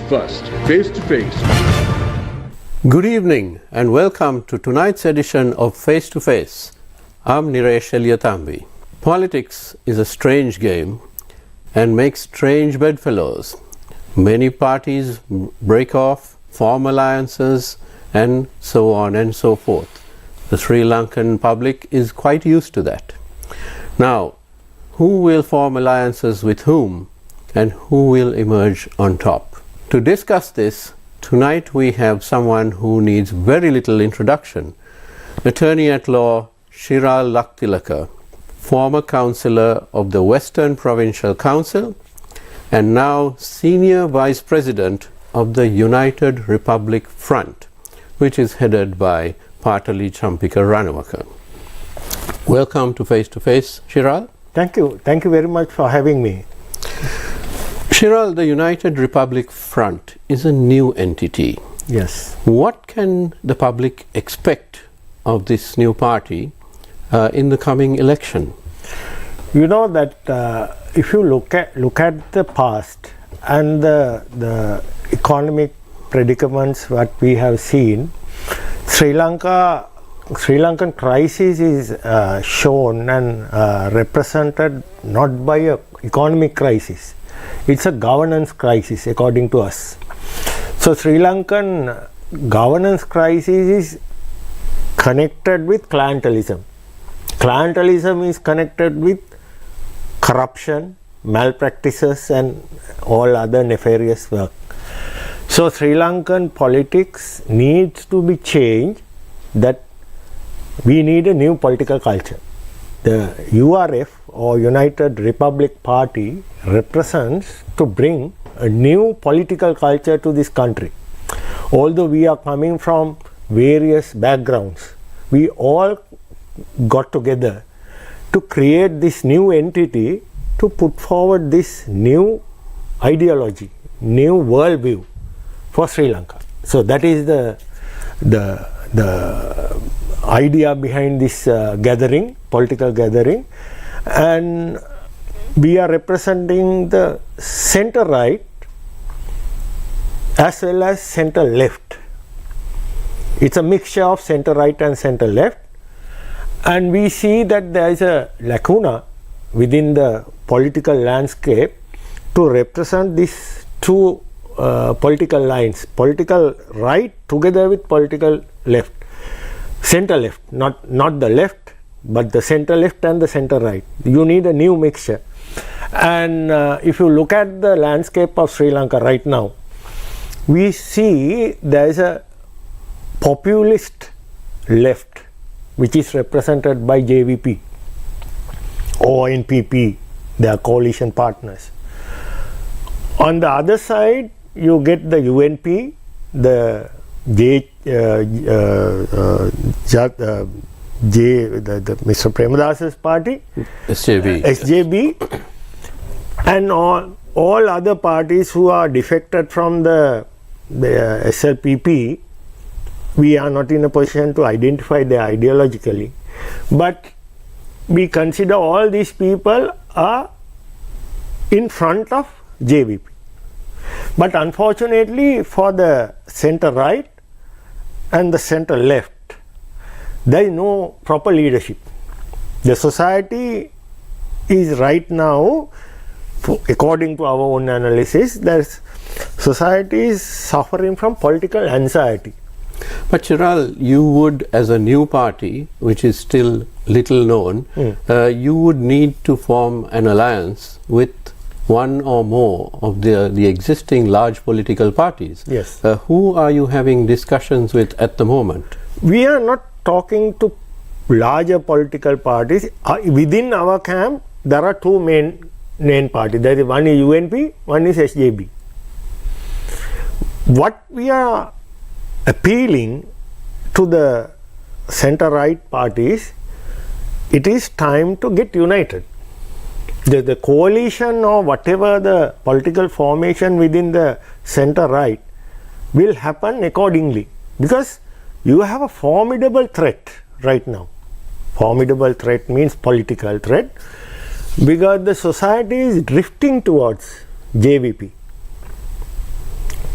Newsfirst, face to face. Good evening and welcome to tonight's edition of Face to Face. I'm Niresh Eliathambi. Politics is a strange game and makes strange bedfellows. Many parties break off, form alliances, and so on and so forth. The Sri Lankan public is quite used to that. Now, who will form alliances with whom and who will emerge on top? To discuss this, tonight we have someone who needs very little introduction. Attorney at law Shiral Lakthilaka, former councillor of the Western Provincial Council and now Senior Vice President of the United Republic Front, which is headed by Patali Champika Ranawaka. Welcome to Face, Shiral. Thank you. Thank you very much for having me. Shiral, the United Republic Front is a new entity. Yes. What can the public expect of this new party in the coming election? You know that if you look at the past and the economic predicaments what we have seen, Sri Lankan crisis is shown and represented not by an economic crisis. It's a governance crisis according to us. So Sri Lankan governance crisis is connected with clientelism. Clientelism is connected with corruption, malpractices and all other nefarious work. So Sri Lankan politics needs to be changed, that we need a new political culture. The URF or United Republic Party represents to bring a new political culture to this country. Although we are coming from various backgrounds, we all got together to create this new entity to put forward this new ideology, new worldview for Sri Lanka. So that is the idea behind this gathering, political gathering, and we are representing the center right as well as center left. It's a mixture of center right and center left, and we see that there is a lacuna within the political landscape to represent these two political lines, political right together with political left, center left, not the left but the center left and the center right. You need a new mixture. And if you look at the landscape of Sri Lanka right now, we see there is a populist left which is represented by JVP or NPP, their coalition partners. On the other side, you get the UNP, the Mr. Premadas's party, SJB, and all other parties who are defected from the SLPP. We are not in a position to identify them ideologically, but we consider all these people are in front of JVP. But unfortunately for the center right and the center left, there is no proper leadership. The society is right now, according to our own analysis, society is suffering from political anxiety. But Shiral, you would, as a new party, which is still little known, you would need to form an alliance with one or more of the existing large political parties. Yes. Who are you having discussions with at the moment? We are not talking to larger political parties. Within our camp, there are two main parties. There is one is UNP, one is SJB. What we are appealing to the center-right parties, it is time to get united. The coalition or whatever the political formation within the center-right will happen accordingly, because you have a formidable threat right now. Formidable threat means political threat, because the society is drifting towards JVP.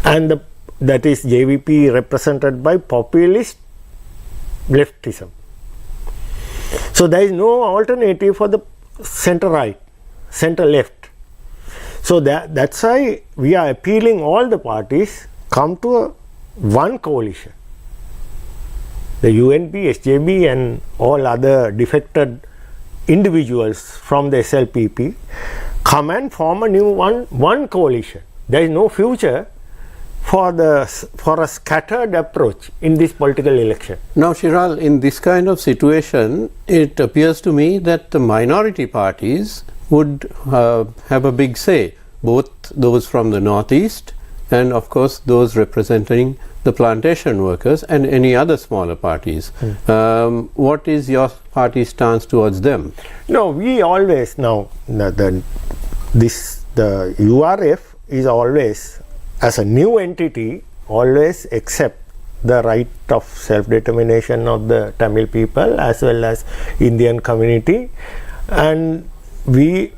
and that is JVP represented by populist leftism. So there is no alternative for the center right, center left. So that's why we are appealing all the parties come to one coalition. The UNP, SJB and all other defected individuals from the SLPP come and form a new one coalition. There is no future for a scattered approach in this political election. Now, Shiral, in this kind of situation, it appears to me that the minority parties would have a big say, both those from the northeast and of course those representing the plantation workers and any other smaller parties. What is your party's stance towards them? No, we always now the URF is always, as a new entity, always accept the right of self-determination of the Tamil people as well as Indian community, and we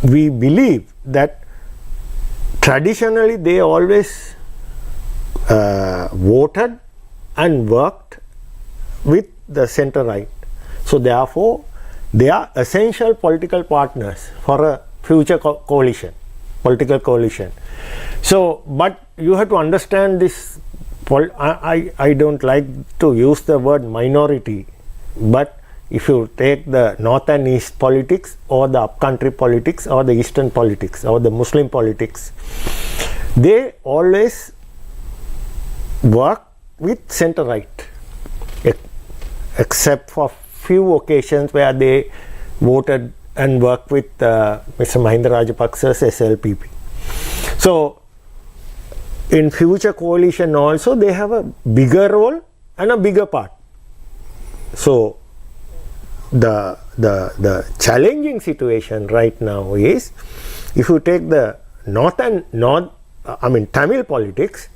believe that traditionally they always voted and worked with the center right. So therefore they are essential political partners for a future coalition, political coalition. So, but you have to understand this, I don't like to use the word minority, but if you take the north and east politics or the upcountry politics or the eastern politics or the Muslim politics, they always work with center right, except for few occasions where they voted and worked with Mr. Mahinda Rajapaksa's SLPP. So in future coalition also they have a bigger role and a bigger part. So the challenging situation right now is, if you take the Tamil politics,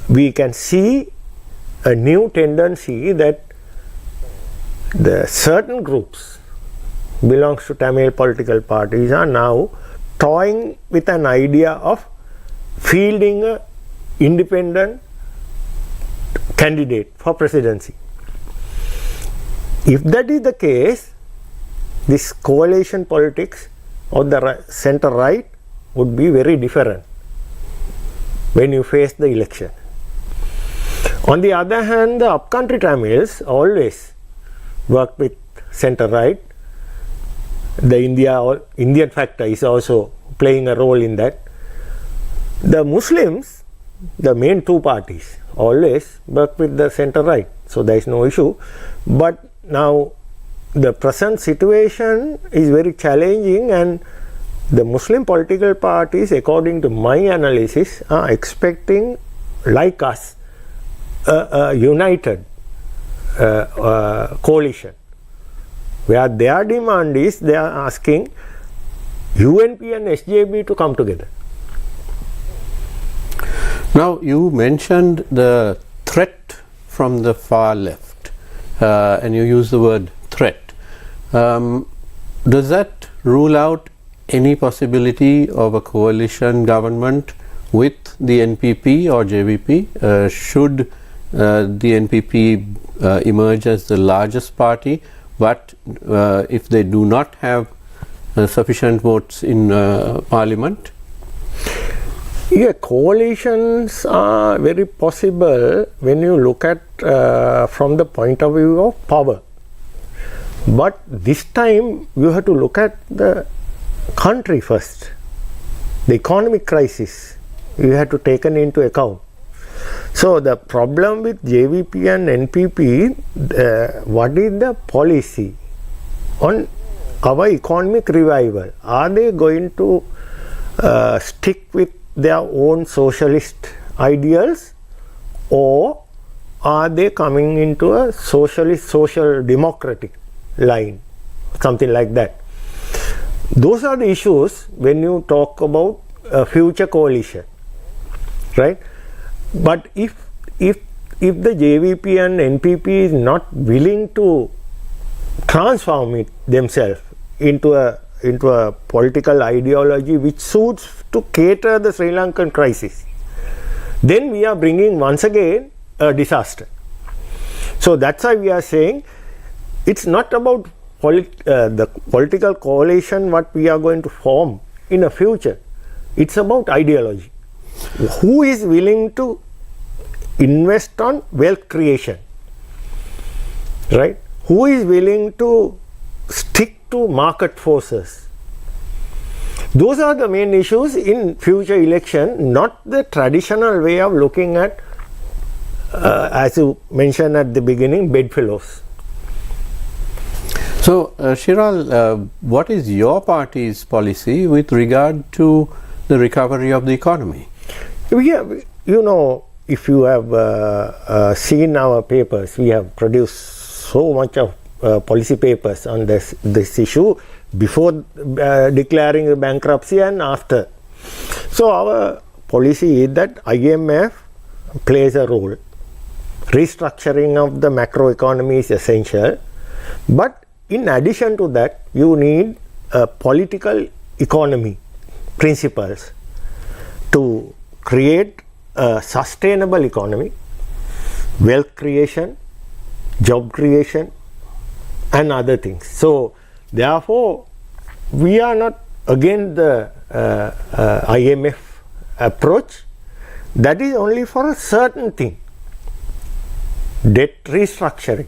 we can see a new tendency that the certain groups belongs to Tamil political parties are now toying with an idea of fielding an independent candidate for presidency. If that is the case, this coalition politics of the center right would be very different when you face the election. On the other hand, the upcountry Tamils always work with center right. The Indian factor is also playing a role in that. The Muslims, the main two parties, always work with the center right, so there is no issue. But now the present situation is very challenging, and the Muslim political parties, according to my analysis, are expecting, like us, a united coalition, where their demand is, they are asking UNP and SJB to come together. Now, you mentioned the threat from the far left, and you use the word threat. Does that rule out any possibility of a coalition government with the NPP or JVP? Should the NPP emerge as the largest party, but if they do not have sufficient votes in parliament? Yeah, coalitions are very possible when you look at from the point of view of power. But this time you have to look at the country first. The economic crisis you have to take into account. So the problem with JVP and NPP, what is the policy on our economic revival? Are they going to stick with their own socialist ideals, or are they coming into a socialist, social democratic line, something like that? Those are the issues when you talk about a future coalition, right? But if the JVP and NPP is not willing to transform it themselves into a political ideology which suits to cater the Sri Lankan crisis, then we are bringing once again a disaster. So that's why we are saying it's not about the political coalition what we are going to form in the future. It's about ideology. Who is willing to invest on wealth creation, right? Who is willing to stick to market forces? Those are the main issues in future election, not the traditional way of looking at, as you mentioned at the beginning, bedfellows. So, Shiral, what is your party's policy with regard to the recovery of the economy? We have, you know, if you have seen our papers, we have produced so much of policy papers on this issue before declaring bankruptcy and after. So our policy is that IMF plays a role. Restructuring of the macroeconomy is essential, but in addition to that, you need political economy principles to create a sustainable economy, wealth creation, job creation, and other things. So therefore, we are not against the IMF approach. That is only for a certain thing, debt restructuring.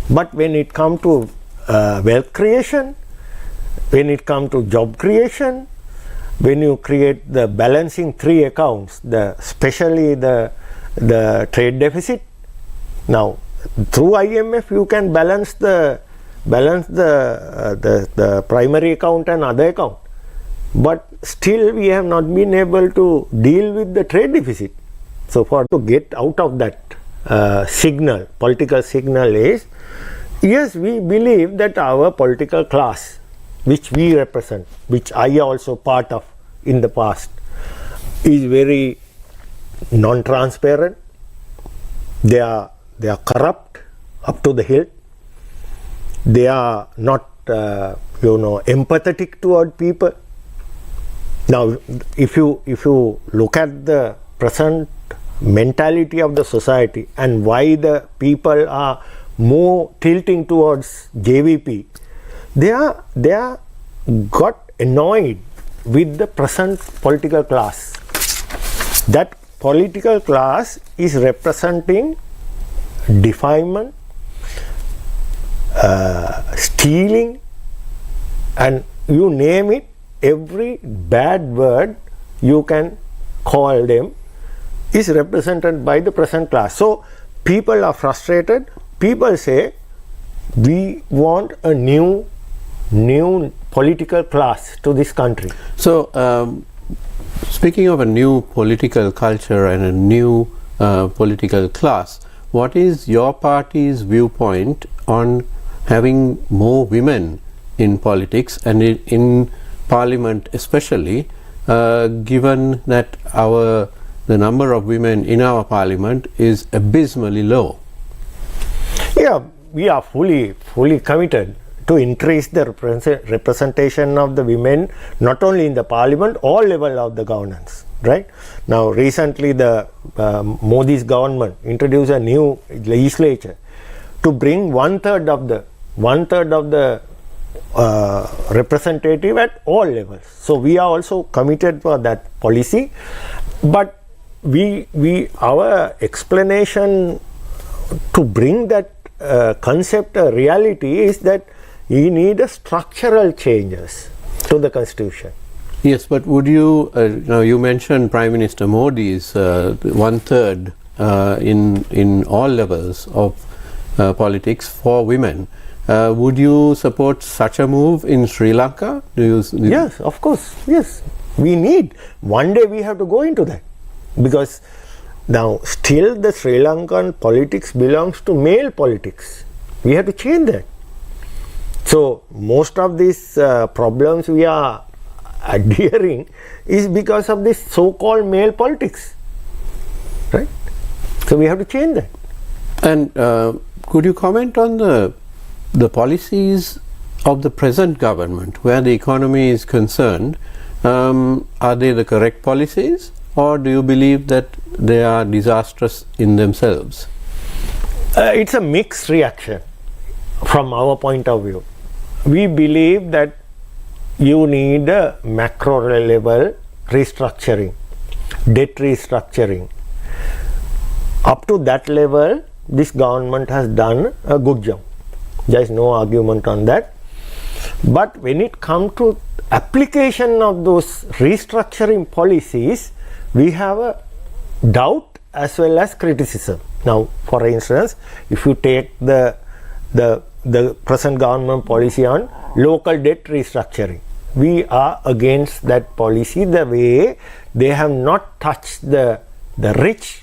But when it comes to wealth creation, when it comes to job creation, when you create the balancing three accounts, especially the trade deficit, now through IMF you can balance the primary account and other account, but still we have not been able to deal with the trade deficit. So to get out of that political signal is, yes, we believe that our political class, which we represent, which I also part of in the past, is very non-transparent. They are corrupt up to the hilt. They are not empathetic toward people. Now, if you look at the present mentality of the society and why the people are more tilting towards JVP, they are got annoyed with the present political class. That political class is representing defilement, stealing, and you name it, every bad word you can call them is represented by the present class. So people are frustrated. People say we want a new political class to this country. So speaking of a new political culture and a new political class, what is your party's viewpoint on having more women in politics and in parliament especially, given that the number of women in our parliament is abysmally low? Yeah, we are fully committed to increase the representation of the women, not only in the parliament, all level of the governance. Right now, recently the Modi's government introduced a new legislature to bring one third of the representative at all levels. So we are also committed for that policy, but our explanation to bring that concept a reality is that we need a structural changes to the constitution. Yes, but would you, now you mentioned Prime Minister Modi's one third in all levels of politics for women. Would you support such a move in Sri Lanka? Yes, of course. Yes, we need. One day we have to go into that, because now still the Sri Lankan politics belongs to male politics. We have to change that. So most of these problems we are adhering is because of this so-called male politics, right? So we have to change that. And could you comment on the policies of the present government where the economy is concerned? Are they the correct policies, or do you believe that they are disastrous in themselves? It's a mixed reaction from our point of view. We believe that you need a macro level restructuring, debt restructuring. Up to that level, this government has done a good job. There is no argument on that. But when it comes to application of those restructuring policies, we have a doubt as well as criticism. Now, for instance, if you take the present government policy on local debt restructuring, we are against that policy. The way they have not touched the rich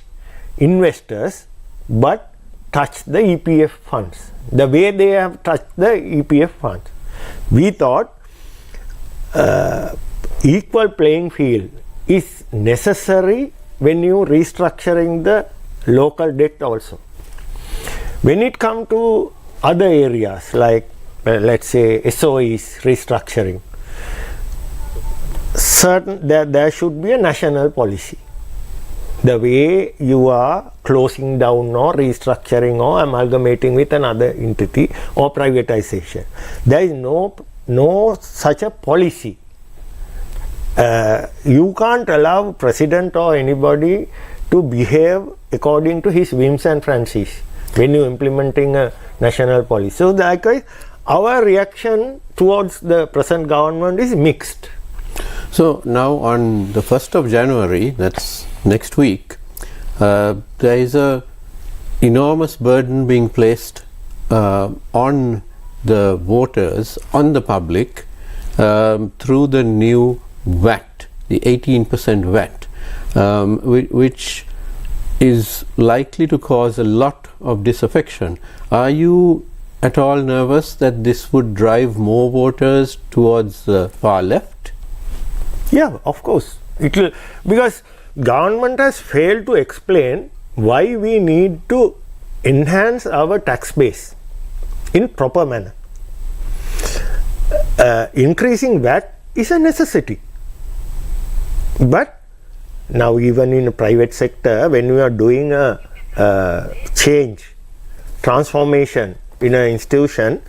investors, but touched the EPF funds. The way they have touched the EPF funds, we thought equal playing field is necessary when you restructuring the local debt also. When it comes to other areas like let's say SOEs restructuring, there should be a national policy. The way you are closing down or restructuring or amalgamating with another entity or privatization, there is no such a policy. You can't allow president or anybody to behave according to his whims and fancies when you implementing a national policy. So likewise, our reaction towards the present government is mixed. So now on the 1st of January, that's next week, there is a enormous burden being placed on the voters, on the public, through the new VAT, the 18% VAT, which is likely to cause a lot of disaffection. Are you at all nervous that this would drive more voters towards the far left? Yeah, of course. It will, because government has failed to explain why we need to enhance our tax base in proper manner. Increasing VAT is a necessity. But now even in the private sector, when we are doing a change, transformation in an institution,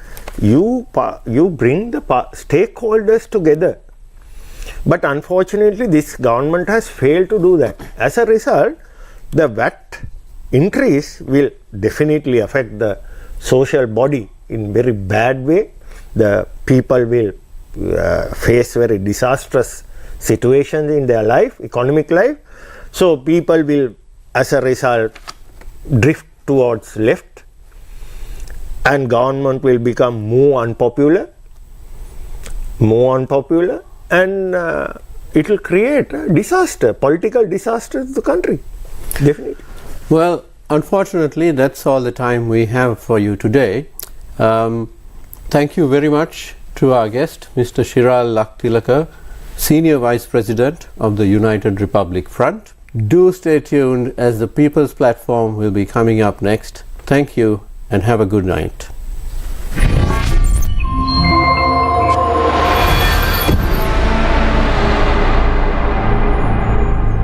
you bring the stakeholders together. But unfortunately, this government has failed to do that. As a result, the VAT increase will definitely affect the social body in very bad way. The people will face very disastrous situations in their life, economic life. So people will, as a result, drift towards left, and government will become more unpopular, and it will create a disaster, political disaster to the country. Definitely. Well, unfortunately, that's all the time we have for you today. Thank you very much to our guest, Mr. Shiral Lakthilaka, Senior Vice President of the United Republic Front. Do stay tuned, as the People's Platform will be coming up next. Thank you and have a good night.